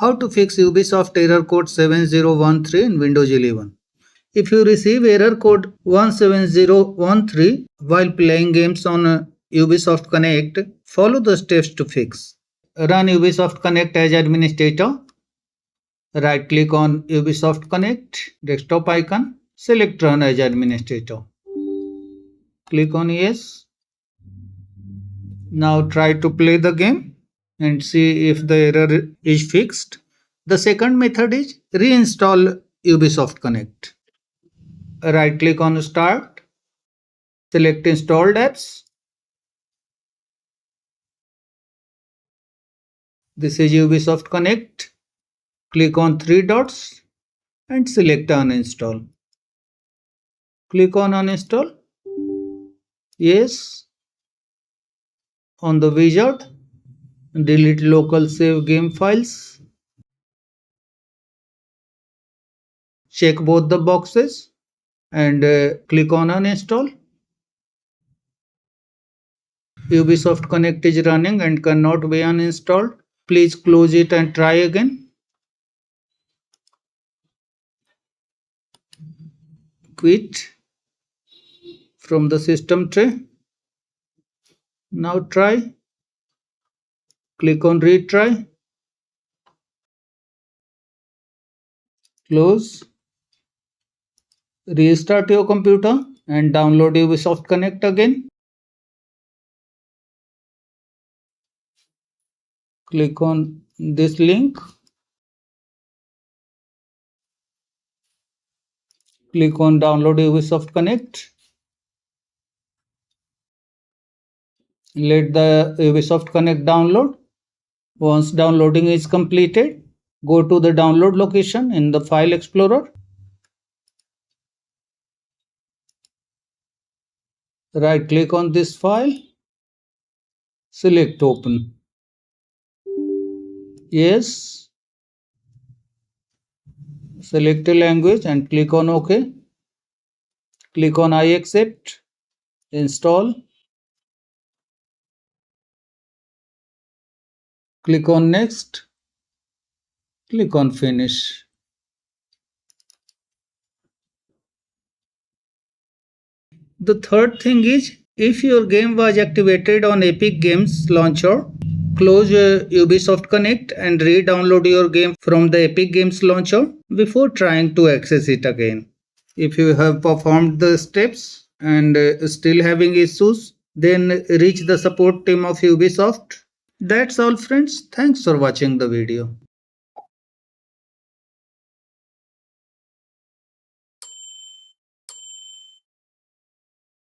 How to fix Ubisoft error code 7013 in Windows 11. If you receive error code 17013 while playing games on Ubisoft Connect, follow the steps to fix. Run Ubisoft Connect as administrator. Right click on Ubisoft Connect desktop icon. Select Run as administrator. Click on Yes. Now try to play the game and see if the error is fixed. The second method is reinstall Ubisoft Connect. Right click on Start. Select Installed Apps. This is Ubisoft Connect. Click on three dots and select Uninstall. Click on Uninstall. Yes. On the wizard, delete local save game files. Check both the boxes and click on Uninstall. Ubisoft Connect is running and cannot be uninstalled. Please close it and try again. Quit from the system tray. Now try. Click on retry. Close. Restart your computer and download Ubisoft Connect again. Click on this link. Click on download Ubisoft Connect. Let the Ubisoft Connect download. Once downloading is completed, go to the download location in the File Explorer. Right click on this file. Select Open. Yes. Select a language and click on OK. Click on I accept. Install. Click on Next. Click on Finish. The third thing is, if your game was activated on Epic Games Launcher, close Ubisoft Connect and re-download your game from the Epic Games Launcher before trying to access it again. If you have performed the steps and still having issues, then reach the support team of Ubisoft. That's all friends. Thanks for watching the video.